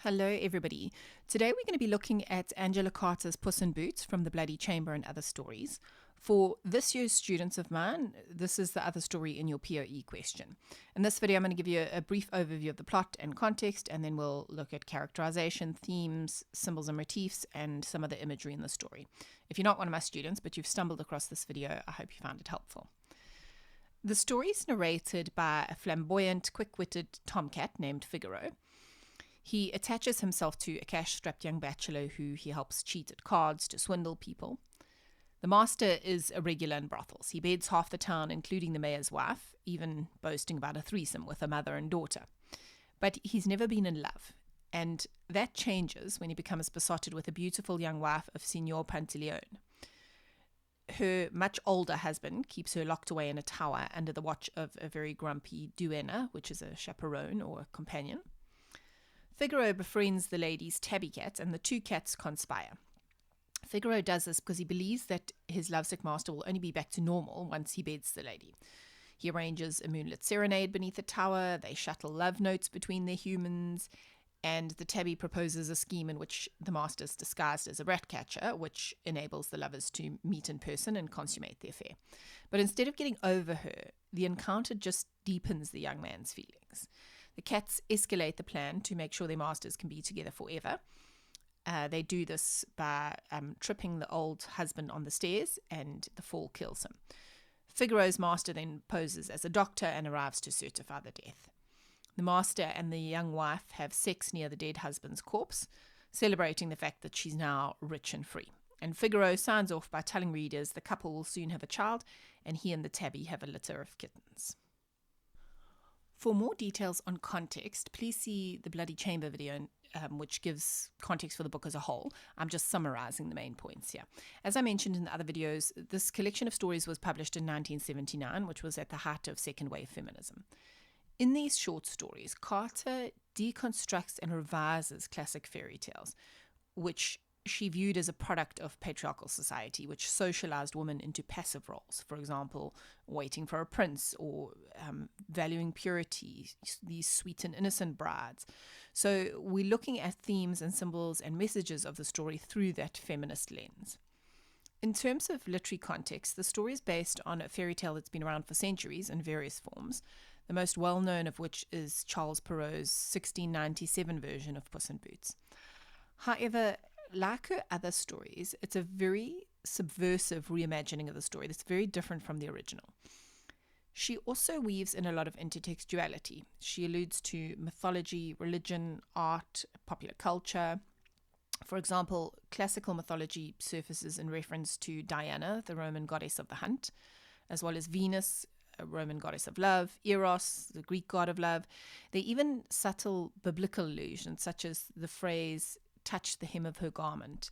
Hello everybody. Today we're going to be looking at Angela Carter's Puss-in-Boots from the Bloody Chamber and Other Stories. For this year's students of mine, this is the other story in your POE question. In this video I'm going to give you a brief overview of the plot and context, and then we'll look at characterization, themes, symbols and motifs, and some of the imagery in the story. If you're not one of my students but you've stumbled across this video, I hope you found it helpful. The story is narrated by a flamboyant, quick-witted tomcat named Figaro. He attaches himself to a cash-strapped young bachelor who he helps cheat at cards to swindle people. The master is a regular in brothels. He beds half the town, including the mayor's wife, even boasting about a threesome with a mother and daughter. But he's never been in love, and that changes when he becomes besotted with a beautiful young wife of Signor Pantaleone. Her much older husband keeps her locked away in a tower under the watch of a very grumpy duenna, which is a chaperone or a companion. Figaro befriends the lady's tabby cat, and the two cats conspire. Figaro does this because he believes that his lovesick master will only be back to normal once he beds the lady. He arranges a moonlit serenade beneath the tower, they shuttle love notes between their humans, and the tabby proposes a scheme in which the master is disguised as a rat catcher, which enables the lovers to meet in person and consummate the affair. But instead of getting over her, the encounter just deepens the young man's feelings. The cats escalate the plan to make sure their masters can be together forever. They do this by tripping the old husband on the stairs, and the fall kills him. Figaro's master then poses as a doctor and arrives to certify the death. The master and the young wife have sex near the dead husband's corpse, celebrating the fact that she's now rich and free. And Figaro signs off by telling readers the couple will soon have a child, and he and the tabby have a litter of kittens. For more details on context, please see the Bloody Chamber video, which gives context for the book as a whole. I'm just summarizing the main points here. As I mentioned in the other videos, this collection of stories was published in 1979, which was at the height of second wave feminism. In these short stories, Carter deconstructs and revises classic fairy tales, which she viewed as a product of patriarchal society, which socialized women into passive roles. For example, waiting for a prince, or valuing purity, these sweet and innocent brides. So we're looking at themes and symbols and messages of the story through that feminist lens. In terms of literary context, the story is based on a fairy tale that's been around for centuries in various forms, the most well-known of which is Charles Perrault's 1697 version of Puss in Boots. However, like her other stories, it's a very subversive reimagining of the story that's very different from the original. She also weaves in a lot of intertextuality. She alludes to mythology, religion, art, popular culture. For example, classical mythology surfaces in reference to Diana, the Roman goddess of the hunt, as well as Venus, a Roman goddess of love, Eros, the Greek god of love. There are even subtle biblical allusions, such as the phrase, touch the hem of her garment.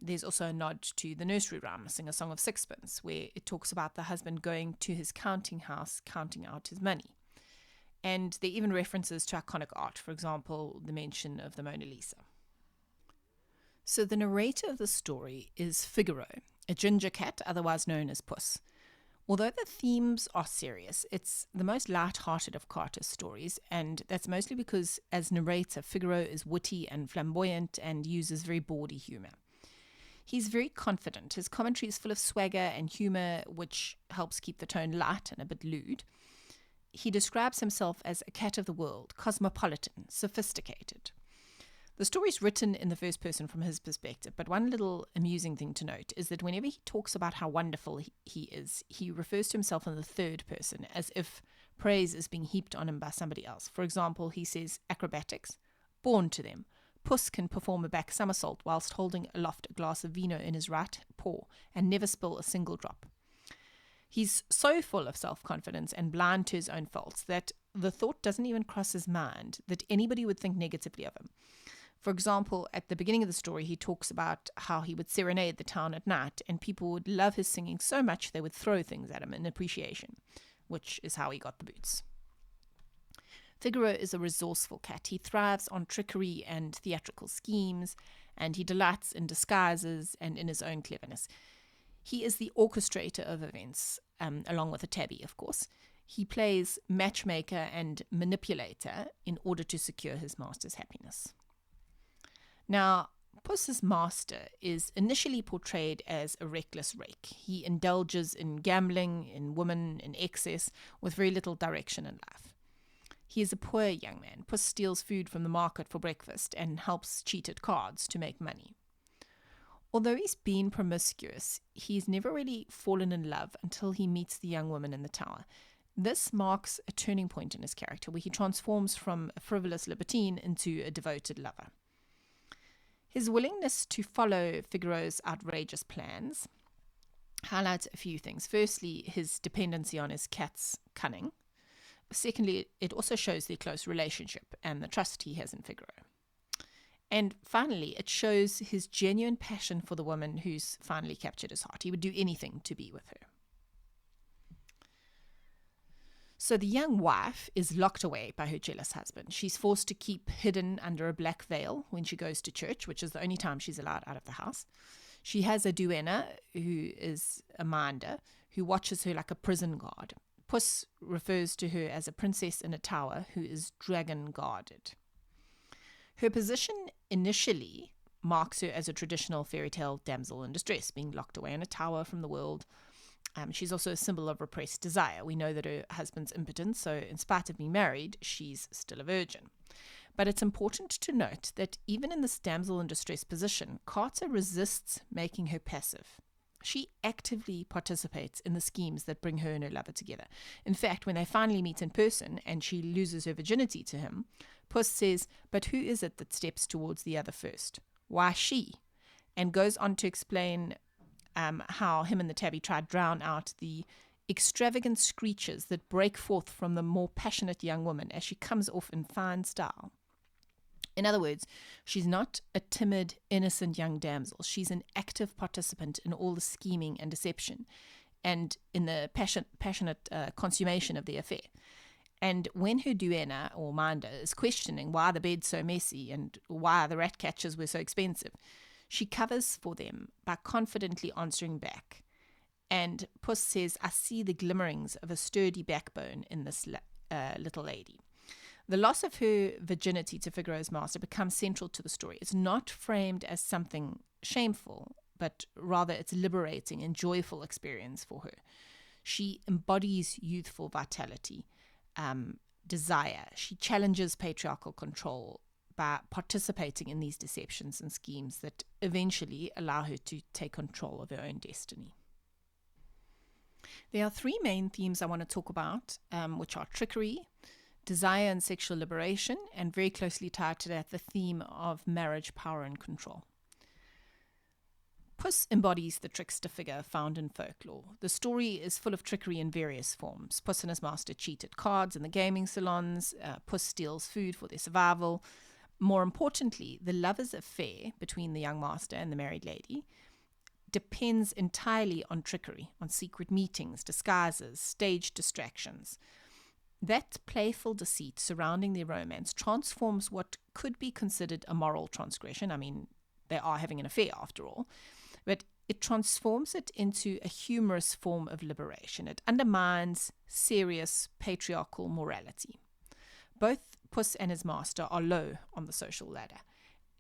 There's also a nod to the nursery rhyme, Sing a Song of Sixpence, where it talks about the husband going to his counting house, counting out his money. And there are even references to iconic art, for example, the mention of the Mona Lisa. So the narrator of the story is Figaro, a ginger cat, otherwise known as Puss. Although the themes are serious, it's the most light-hearted of Carter's stories, and that's mostly because, as narrator, Figaro is witty and flamboyant and uses very bawdy humor. He's very confident. His commentary is full of swagger and humor, which helps keep the tone light and a bit lewd. He describes himself as a cat of the world, cosmopolitan, sophisticated. The story is written in the first person from his perspective, but one little amusing thing to note is that whenever he talks about how wonderful he is, he refers to himself in the third person, as if praise is being heaped on him by somebody else. For example, he says, acrobatics, born to them. Puss can perform a back somersault whilst holding aloft a glass of vino in his right paw and never spill a single drop. He's so full of self-confidence and blind to his own faults that the thought doesn't even cross his mind that anybody would think negatively of him. For example, at the beginning of the story, he talks about how he would serenade the town at night, and people would love his singing so much they would throw things at him in appreciation, which is how he got the boots. Figaro is a resourceful cat. He thrives on trickery and theatrical schemes, and he delights in disguises and in his own cleverness. He is the orchestrator of events, along with a tabby, of course. He plays matchmaker and manipulator in order to secure his master's happiness. Now, Puss's master is initially portrayed as a reckless rake. He indulges in gambling, in women, in excess, with very little direction in life. He is a poor young man. Puss steals food from the market for breakfast and helps cheat at cards to make money. Although he's been promiscuous, he's never really fallen in love until he meets the young woman in the tower. This marks a turning point in his character where he transforms from a frivolous libertine into a devoted lover. His willingness to follow Figaro's outrageous plans highlights a few things. Firstly, his dependency on his cat's cunning. Secondly, it also shows their close relationship and the trust he has in Figaro. And finally, it shows his genuine passion for the woman who's finally captured his heart. He would do anything to be with her. So the young wife is locked away by her jealous husband. She's forced to keep hidden under a black veil when she goes to church, which is the only time she's allowed out of the house. She has a duenna, who is a minder, who watches her like a prison guard. Puss refers to her as a princess in a tower who is dragon guarded. Her position initially marks her as a traditional fairy tale damsel in distress, being locked away in a tower from the world. She's also a symbol of repressed desire. We know that her husband's impotent, so in spite of being married, she's still a virgin. But it's important to note that even in this damsel in distress position, Carter resists making her passive. She actively participates in the schemes that bring her and her lover together. In fact, when they finally meet in person and she loses her virginity to him, Puss says, "But who is it that steps towards the other first? Why she?" And goes on to explain how him and the tabby try to drown out the extravagant screeches that break forth from the more passionate young woman as she comes off in fine style. In other words, she's not a timid, innocent young damsel. She's an active participant in all the scheming and deception and in the passionate consummation of the affair. And when her duenna, or minder, is questioning why the bed's so messy and why the rat catchers were so expensive, she covers for them by confidently answering back. And Puss says, "I see the glimmerings of a sturdy backbone in this little lady." The loss of her virginity to Figaro's master becomes central to the story. It's not framed as something shameful, but rather it's a liberating and joyful experience for her. She embodies youthful vitality, desire. She challenges patriarchal control by participating in these deceptions and schemes that eventually allow her to take control of her own destiny. There are three main themes I want to talk about, which are trickery, desire and sexual liberation, and very closely tied to that, the theme of marriage, power, and control. Puss embodies the trickster figure found in folklore. The story is full of trickery in various forms. Puss and his master cheat at cards in the gaming salons. Puss steals food for their survival. More importantly, the lover's affair between the young master and the married lady depends entirely on trickery, on secret meetings, disguises, staged distractions. That playful deceit surrounding their romance transforms what could be considered a moral transgression. I mean, they are having an affair after all. But it transforms it into a humorous form of liberation. It undermines serious patriarchal morality. Both Puss and his master are low on the social ladder,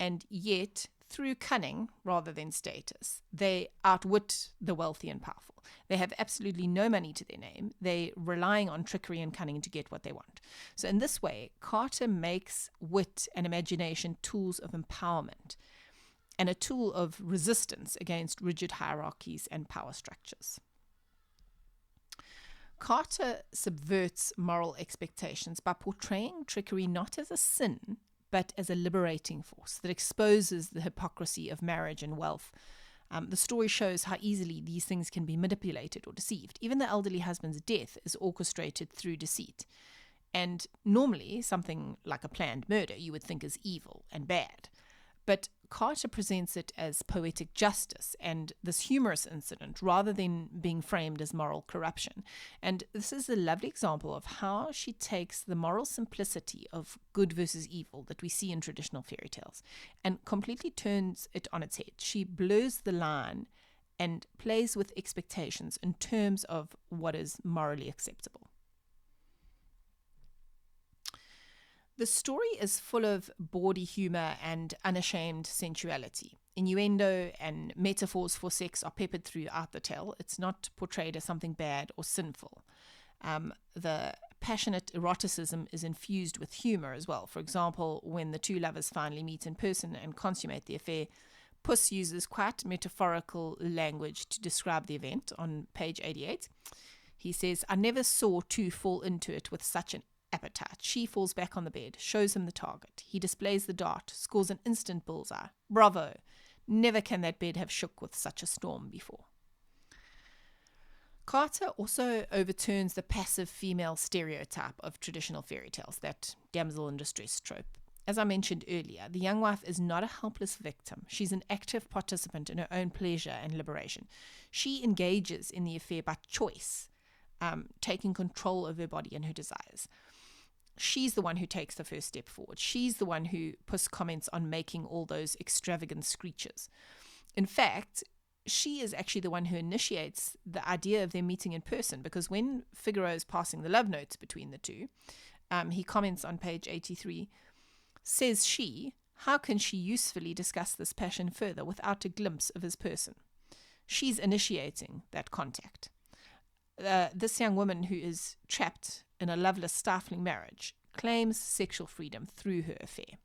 and yet, through cunning rather than status, they outwit the wealthy and powerful. They have absolutely no money to their name. They're relying on trickery and cunning to get what they want. So in this way, Carter makes wit and imagination tools of empowerment and a tool of resistance against rigid hierarchies and power structures. Carter subverts moral expectations by portraying trickery not as a sin, but as a liberating force that exposes the hypocrisy of marriage and wealth. The story shows how easily these things can be manipulated or deceived. Even the elderly husband's death is orchestrated through deceit. And normally, something like a planned murder you would think is evil and bad. But Carter presents it as poetic justice and this humorous incident rather than being framed as moral corruption. And this is a lovely example of how she takes the moral simplicity of good versus evil that we see in traditional fairy tales and completely turns it on its head. She blurs the line and plays with expectations in terms of what is morally acceptable. The story is full of bawdy humour and unashamed sensuality. Innuendo and metaphors for sex are peppered throughout the tale. It's not portrayed as something bad or sinful. The passionate eroticism is infused with humour as well. For example, when the two lovers finally meet in person and consummate the affair, Puss uses quite metaphorical language to describe the event on page 88. He says, "I never saw two fall into it with such an appetite. She falls back on the bed, shows him the target. He displays the dart, scores an instant bullseye. Bravo! Never can that bed have shook with such a storm before." Carter also overturns the passive female stereotype of traditional fairy tales, that damsel in distress trope. As I mentioned earlier, the young wife is not a helpless victim. She's an active participant in her own pleasure and liberation. She engages in the affair by choice, taking control of her body and her desires. She's the one who takes the first step forward. She's the one who Puss comments on making all those extravagant screeches. In fact, she is actually the one who initiates the idea of them meeting in person, because when Figaro is passing the love notes between the two, he comments on page 83, says she, how can she usefully discuss this passion further without a glimpse of his person? She's initiating that contact. This young woman who is trapped in a loveless, stifling marriage claims sexual freedom through her affair.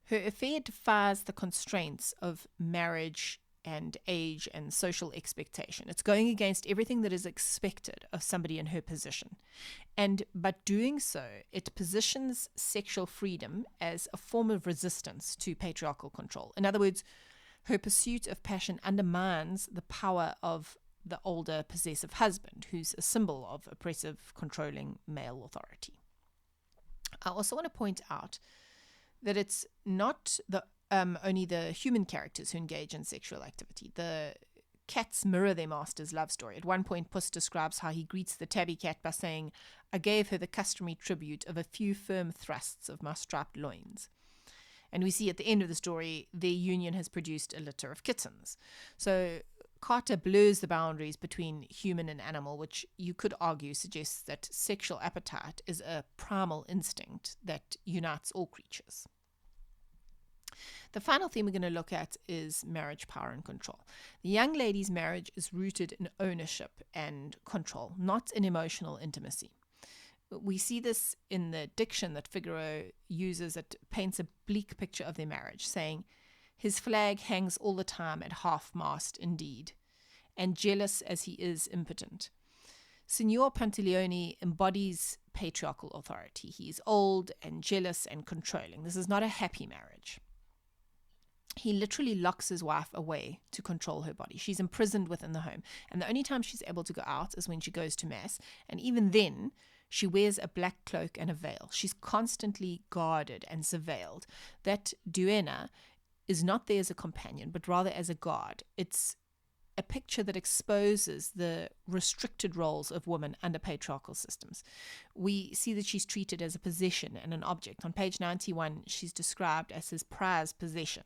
Her affair defies the constraints of marriage and age and social expectation. It's going against everything that is expected of somebody in her position. And by doing so, it positions sexual freedom as a form of resistance to patriarchal control. In other words, her pursuit of passion undermines the power of the older possessive husband, who's a symbol of oppressive, controlling male authority. I also want to point out that it's not only the human characters who engage in sexual activity. The cats mirror their master's love story. At one point, Puss describes how he greets the tabby cat by saying, "I gave her the customary tribute of a few firm thrusts of my striped loins." And we see at the end of the story, their union has produced a litter of kittens. So Carter blurs the boundaries between human and animal, which you could argue suggests that sexual appetite is a primal instinct that unites all creatures. The final theme we're going to look at is marriage, power, and control. The young lady's marriage is rooted in ownership and control, not in emotional intimacy. We see this in the diction that Figaro uses that paints a bleak picture of their marriage, saying, "His flag hangs all the time at half-mast indeed, and jealous as he is impotent." Signor Pantaleone embodies patriarchal authority. He is old and jealous and controlling. This is not a happy marriage. He literally locks his wife away to control her body. She's imprisoned within the home, and the only time she's able to go out is when she goes to mass, and even then she wears a black cloak and a veil. She's constantly guarded and surveilled. That duenna is not there as a companion, but rather as a guard. It's a picture that exposes the restricted roles of women under patriarchal systems. We see that she's treated as a possession and an object. On page 91, she's described as his prized possession.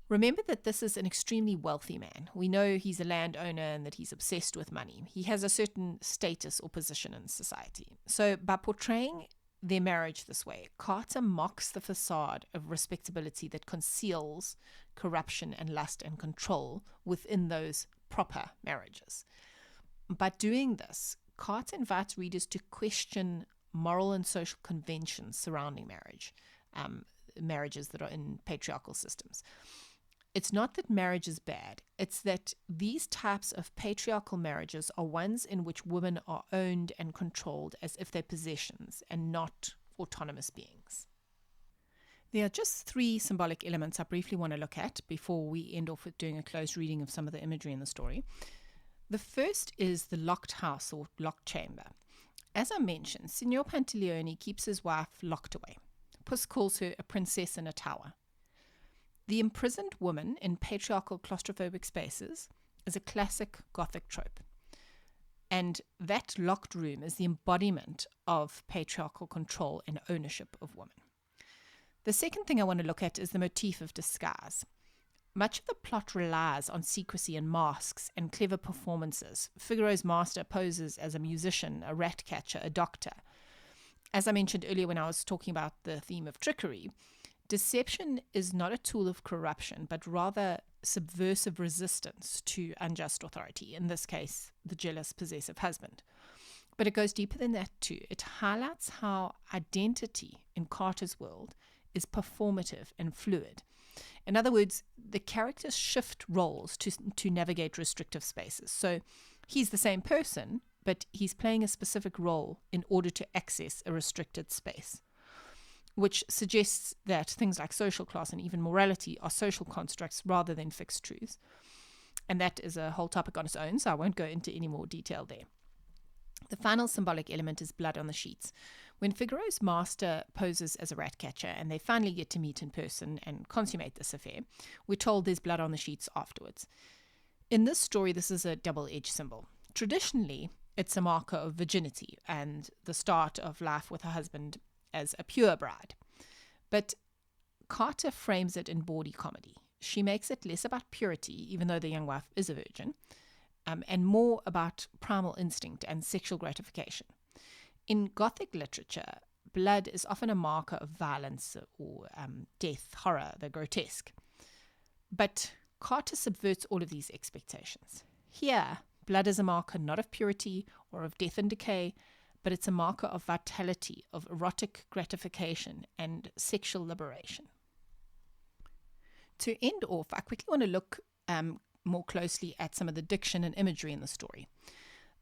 Remember that this is an extremely wealthy man. We know he's a landowner and that he's obsessed with money. He has a certain status or position in society. So by portraying their marriage this way, Carter mocks the facade of respectability that conceals corruption and lust and control within those proper marriages. By doing this, Carter invites readers to question moral and social conventions surrounding marriage, marriages that are in patriarchal systems. It's not that marriage is bad, it's that these types of patriarchal marriages are ones in which women are owned and controlled as if they're possessions and not autonomous beings. There are just 3 symbolic elements I briefly want to look at before we end off with doing a close reading of some of the imagery in the story. The first is the locked house or locked chamber. As I mentioned, Signor Pantaleone keeps his wife locked away. Puss calls her a princess in a tower. The imprisoned woman in patriarchal claustrophobic spaces is a classic Gothic trope. And that locked room is the embodiment of patriarchal control and ownership of women. The second thing I want to look at is the motif of disguise. Much of the plot relies on secrecy and masks and clever performances. Figaro's master poses as a musician, a rat catcher, a doctor. as I mentioned earlier when I was talking about the theme of trickery, deception is not a tool of corruption, but rather subversive resistance to unjust authority, in this case, the jealous, possessive husband. But it goes deeper than that too. It highlights how identity in Carter's world is performative and fluid. In other words, the characters shift roles to navigate restrictive spaces. So he's the same person, but he's playing a specific role in order to access a restricted space, which suggests that things like social class and even morality are social constructs rather than fixed truths. And that is a whole topic on its own, so I won't go into any more detail there. The final symbolic element is blood on the sheets. When Figaro's master poses as a rat catcher and they finally get to meet in person and consummate this affair, we're told there's blood on the sheets afterwards. In this story, this is a double-edged symbol. Traditionally, it's a marker of virginity and the start of life with her husband as a pure bride. But Carter frames it in bawdy comedy. She makes it less about purity, even though the young wife is a virgin, and more about primal instinct and sexual gratification. In Gothic literature, blood is often a marker of violence or death, horror, the grotesque. But Carter subverts all of these expectations. Here, blood is a marker not of purity or of death and decay, but it's a marker of vitality, of erotic gratification and sexual liberation. To end off, I quickly want to look more closely at some of the diction and imagery in the story.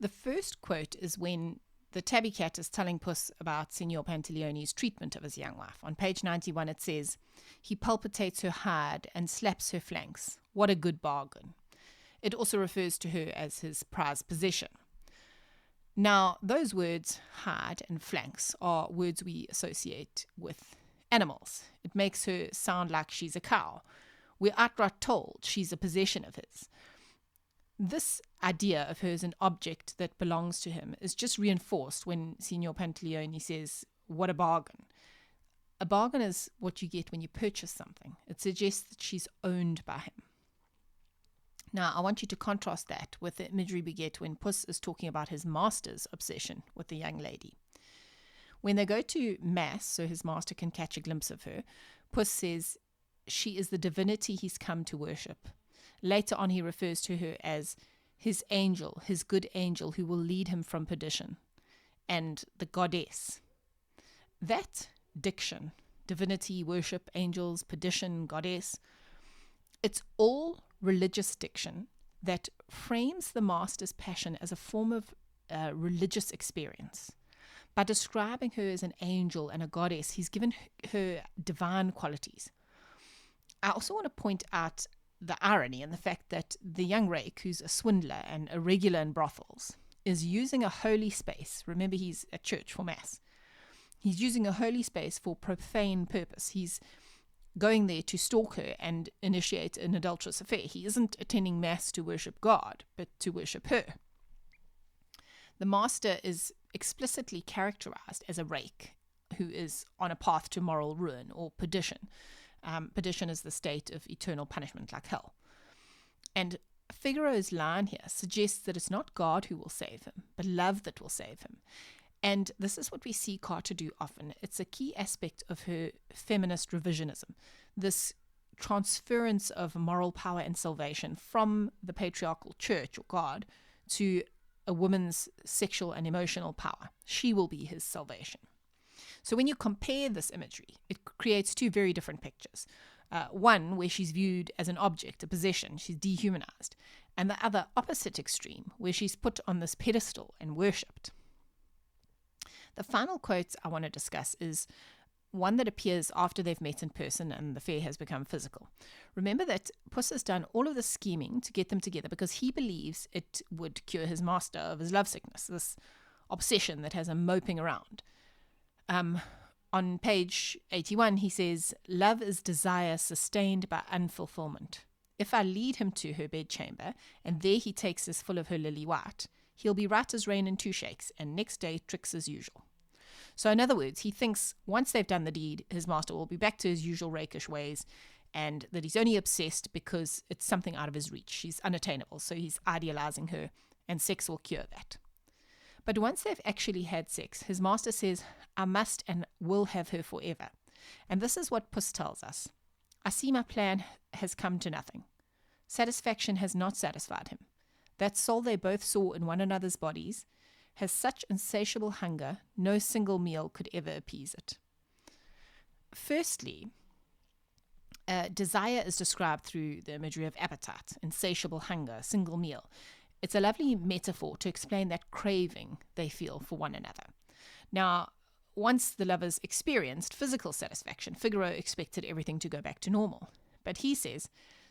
The first quote is when the tabby cat is telling Puss about Signor Pantaleone's treatment of his young wife. On page 91 it says, "He palpitates her hide and slaps her flanks. What a good bargain." It also refers to her as his prized possession. Now, those words, hide and flanks, are words we associate with animals. It makes her sound like she's a cow. We're outright told she's a possession of his. This idea of her as an object that belongs to him is just reinforced when Signor Pantaleone says, "What a bargain." A bargain is what you get when you purchase something. It suggests that she's owned by him. Now, I want you to contrast that with the imagery we get when Puss is talking about his master's obsession with the young lady. When they go to Mass, so his master can catch a glimpse of her, Puss says, "She is the divinity he's come to worship." Later on, he refers to her as his angel, his good angel who will lead him from perdition, and the goddess. That diction, divinity, worship, angels, perdition, goddess, it's all religious diction that frames the master's passion as a form of religious experience. By describing her as an angel and a goddess, he's given her divine qualities. I also want to point out the irony in the fact that the young rake, who's a swindler and a regular in brothels, is using a holy space. Remember, he's at church for Mass. He's using a holy space for profane purpose. He's going there to stalk her and initiate an adulterous affair. He isn't attending Mass to worship God, but to worship her. The master is explicitly characterized as a rake who is on a path to moral ruin or perdition. Perdition is the state of eternal punishment, like hell. And Figaro's line here suggests that it's not God who will save him, but love that will save him. And this is what we see Carter do often. It's a key aspect of her feminist revisionism, this transference of moral power and salvation from the patriarchal church or God to a woman's sexual and emotional power. She will be his salvation. So when you compare this imagery, it creates two very different pictures. One where she's viewed as an object, a possession, she's dehumanized, and the other opposite extreme where she's put on this pedestal and worshipped. The final quote I want to discuss is one that appears after they've met in person and the affair has become physical. Remember that Puss has done all of the scheming to get them together because he believes it would cure his master of his lovesickness, this obsession that has him moping around. On page 81, he says, "Love is desire sustained by unfulfillment. If I lead him to her bedchamber, and there he takes his full of her lily white, he'll be right as rain in two shakes, and next day tricks as usual." So in other words, he thinks once they've done the deed, his master will be back to his usual rakish ways, and that he's only obsessed because it's something out of his reach. She's unattainable, so he's idealizing her, and sex will cure that. But once they've actually had sex, his master says, I must and will have her forever. And this is what Puss tells us. I see my plan has come to nothing. Satisfaction has not satisfied him. That soul they both saw in one another's bodies has such insatiable hunger, no single meal could ever appease it. Firstly, desire is described through the imagery of appetite, insatiable hunger, single meal. It's a lovely metaphor to explain that craving they feel for one another. Now, once the lovers experienced physical satisfaction, Figaro expected everything to go back to normal. But he says,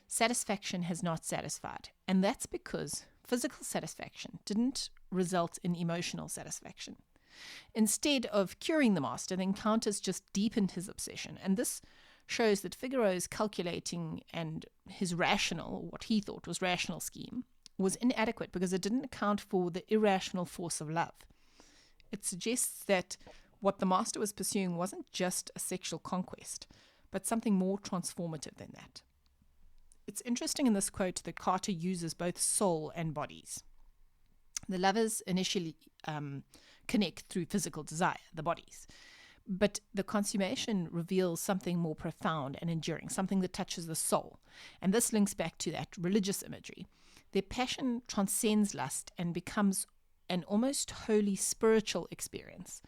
satisfaction has not satisfied. And that's because physical satisfaction didn't result in emotional satisfaction. Instead of curing the master, the encounters just deepened his obsession. And this shows that Figaro's calculating and his rational, what he thought was rational scheme, was inadequate because it didn't account for the irrational force of love. It suggests that what the master was pursuing wasn't just a sexual conquest, but something more transformative than that. It's interesting in this quote that Carter uses both soul and bodies. The lovers initially connect through physical desire, the bodies. But the consummation reveals something more profound and enduring, something that touches the soul. And this links back to that religious imagery. Their passion transcends lust and becomes an almost holy spiritual experience,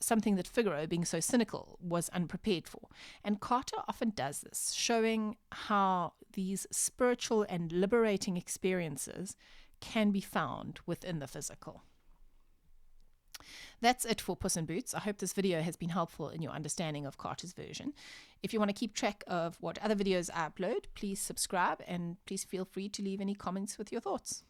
something that Figaro, being so cynical, was unprepared for. And Carter often does this, showing how these spiritual and liberating experiences can be found within the physical. That's it for Puss in Boots. I hope this video has been helpful in your understanding of Carter's version. If you want to keep track of what other videos I upload, please subscribe and please feel free to leave any comments with your thoughts.